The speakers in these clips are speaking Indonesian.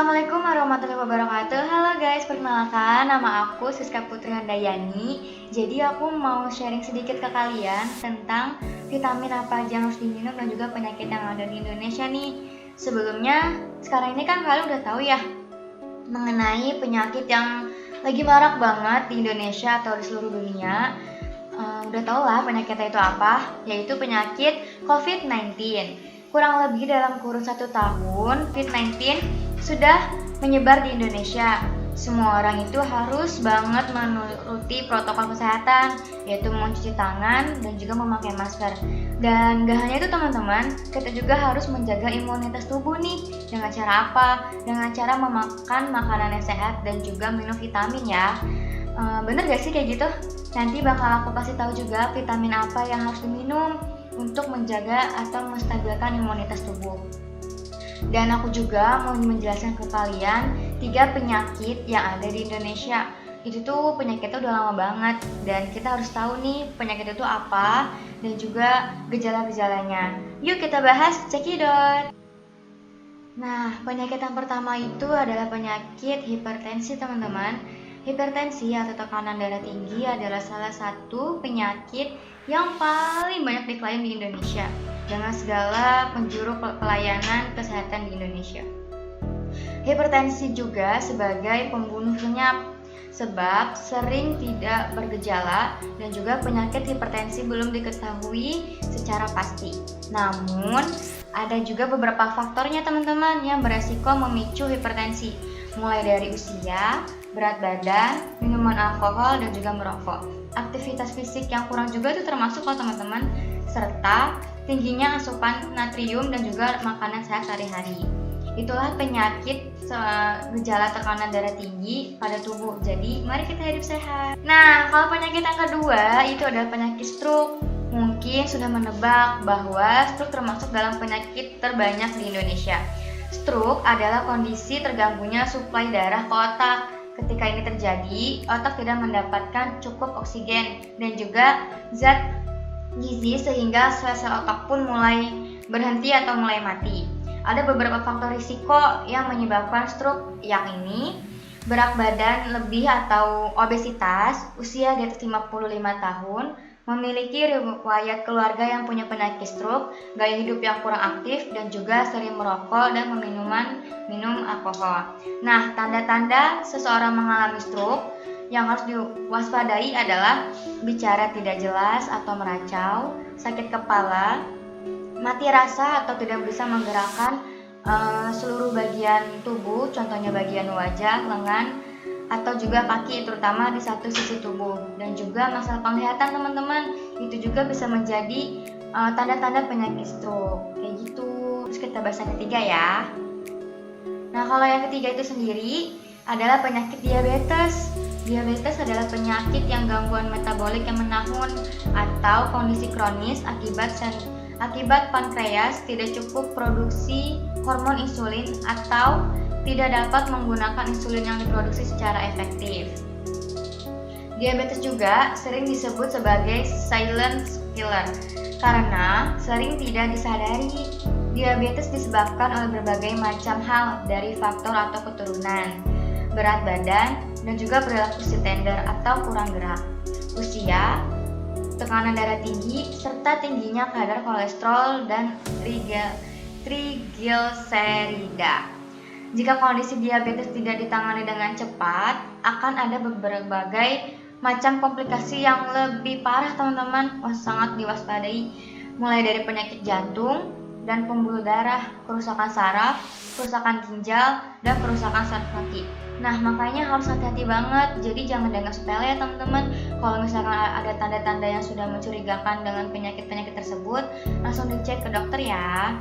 Assalamualaikum warahmatullahi wabarakatuh. Halo guys, perkenalkan nama aku Siska Putri Handayani. Jadi aku mau sharing sedikit ke kalian tentang vitamin apa aja yang harus diminum dan juga penyakit yang ada di Indonesia nih. Sebelumnya, sekarang ini kan kalian udah tahu ya mengenai penyakit yang lagi marak banget di Indonesia atau di seluruh dunia. Udah tau lah penyakitnya itu apa, yaitu penyakit COVID-19. Kurang lebih dalam kurun 1 tahun, COVID-19 sudah menyebar di Indonesia. Semua orang itu harus banget menuruti protokol kesehatan, yaitu mencuci tangan dan juga memakai masker. Dan gak hanya itu teman-teman, kita juga harus menjaga imunitas tubuh nih. Dengan cara apa? Dengan cara memakan makanan yang sehat dan juga minum vitamin ya. Bener gak sih kayak gitu? Nanti bakal aku kasih tahu juga vitamin apa yang harus diminum untuk menjaga atau menstabilkan imunitas tubuh. Dan aku juga mau menjelaskan ke kalian 3 penyakit yang ada di Indonesia. Itu tuh penyakitnya udah lama banget dan kita harus tahu nih penyakit itu apa dan juga gejala-gejalanya. Yuk kita bahas, cekidot. Nah, penyakit yang pertama itu adalah penyakit hipertensi teman-teman. Hipertensi atau tekanan darah tinggi adalah salah satu penyakit yang paling banyak diklaim di Indonesia dengan segala penjuru pelayanan kesehatan di Indonesia. Hipertensi juga sebagai pembunuh lenyap sebab sering tidak bergejala dan juga penyakit hipertensi belum diketahui secara pasti. Namun, ada juga beberapa faktornya teman-teman yang beresiko memicu hipertensi, mulai dari usia, berat badan, minuman alkohol, dan juga merokok. Aktivitas fisik yang kurang juga itu termasuk loh teman-teman, serta tingginya asupan natrium dan juga makanan sehat sehari-hari. Itulah penyakit gejala tekanan darah tinggi pada tubuh. Jadi mari kita hidup sehat. Nah, kalau penyakit yang kedua itu adalah penyakit stroke. Mungkin sudah menebak bahwa stroke termasuk dalam penyakit terbanyak di Indonesia. Stroke adalah kondisi terganggunya suplai darah ke otak. Ketika ini terjadi, otak tidak mendapatkan cukup oksigen dan juga zat gizi sehingga sel-sel otak pun mulai berhenti atau mulai mati. Ada beberapa faktor risiko yang menyebabkan stroke, yakni berat badan lebih atau obesitas, usia di atas 55 tahun, memiliki riwayat keluarga yang punya penyakit stroke, gaya hidup yang kurang aktif, dan juga sering merokok dan minum alkohol. Nah, tanda-tanda seseorang mengalami stroke yang harus diwaspadai adalah bicara tidak jelas atau meracau, sakit kepala, mati rasa atau tidak bisa menggerakkan seluruh bagian tubuh, contohnya bagian wajah, lengan, atau juga kaki, terutama di satu sisi tubuh. Dan juga masalah penglihatan teman-teman, itu juga bisa menjadi tanda-tanda penyakit stroke kayak gitu. Terus kita bahas yang ketiga ya. Nah, kalau yang ketiga itu sendiri adalah penyakit diabetes. Diabetes adalah penyakit yang gangguan metabolik yang menahun atau kondisi kronis akibat pankreas tidak cukup produksi hormon insulin atau tidak dapat menggunakan insulin yang diproduksi secara efektif. Diabetes juga sering disebut sebagai silent killer karena sering tidak disadari. Diabetes disebabkan oleh berbagai macam hal dari faktor atau keturunan, berat badan, dan juga perilaku tender atau kurang gerak, usia, tekanan darah tinggi, serta tingginya kadar kolesterol dan trigliserida. Jika kondisi diabetes tidak ditangani dengan cepat, akan ada berbagai macam komplikasi yang lebih parah teman-teman, sangat diwaspadai, mulai dari penyakit jantung dan pembuluh darah, kerusakan saraf, kerusakan ginjal, dan kerusakan saraf kaki. Nah, makanya harus hati-hati banget, jadi jangan dianggap sepele ya teman-teman. Kalau misalkan ada tanda-tanda yang sudah mencurigakan dengan penyakit-penyakit tersebut, langsung dicek ke dokter ya.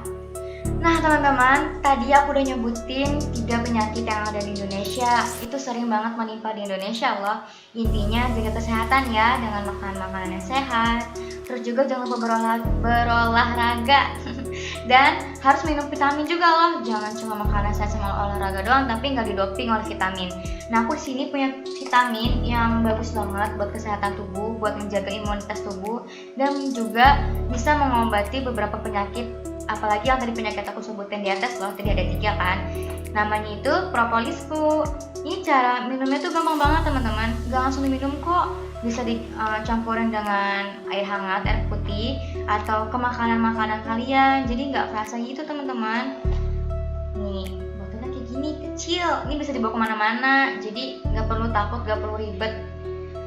Nah teman-teman, tadi aku udah nyebutin 3 penyakit yang ada di Indonesia. Itu sering banget menimpa di Indonesia loh. Intinya jaga kesehatan ya, dengan makan makanan yang sehat. Terus juga jangan lupa berolahraga. Dan harus minum vitamin juga loh. Jangan cuma makanan sehat sama olahraga doang, tapi nggak didoping oleh vitamin. Nah, aku sini punya vitamin yang bagus banget buat kesehatan tubuh, buat menjaga imunitas tubuh, dan juga bisa mengobati beberapa penyakit, apalagi yang tadi penyakit aku sebutin di atas loh, tadi ada 3 kan. Namanya itu propolisku. Ini cara minumnya tuh gampang banget teman-teman, gak langsung diminum kok. Bisa dicampurin dengan air hangat, air putih, atau ke makanan-makanan kalian. Jadi nggak kerasa gitu teman-teman. Nih, botolnya kayak gini, kecil. Ini bisa dibawa kemana-mana, jadi nggak perlu takut, nggak perlu ribet.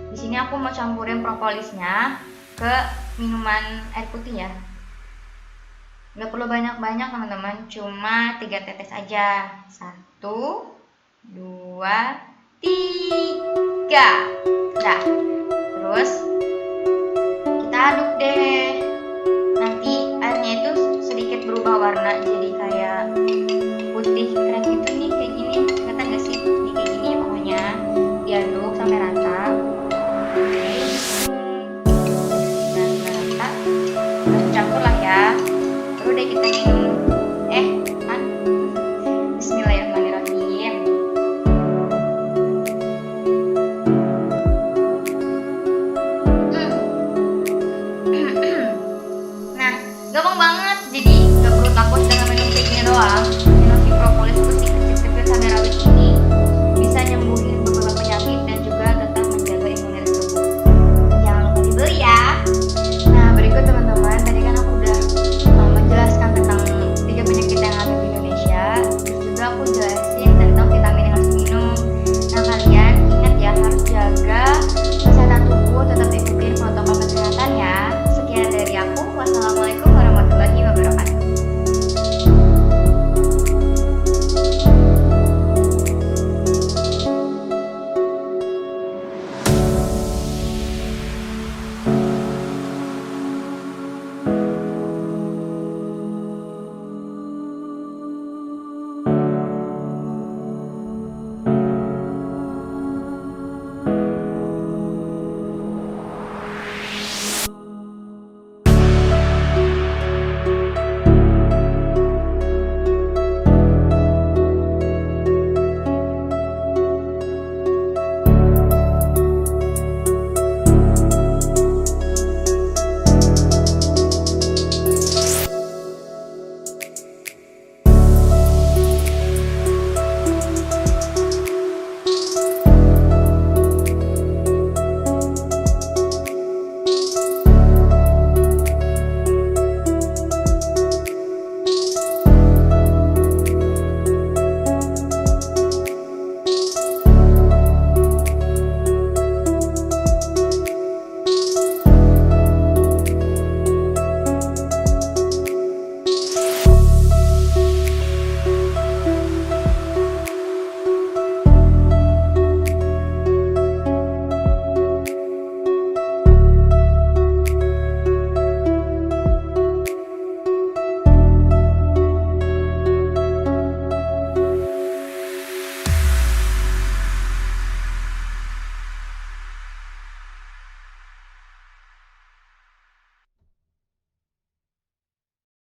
Di sini aku mau campurin propolisnya ke minuman air putih ya. Nggak perlu banyak-banyak teman-teman, cuma 3 tetes aja. 1, 2, 3. Nah, terus kita aduk deh. Nanti airnya itu sedikit berubah warna, jadi kayak putih krem gitu nih, kayak gini. Kelihatan gak sih? Ini kayak gini pokoknya. Diaduk sampai rata. Oke. Nah, sampai rata. Udah campur lah ya. Baru deh kita minum.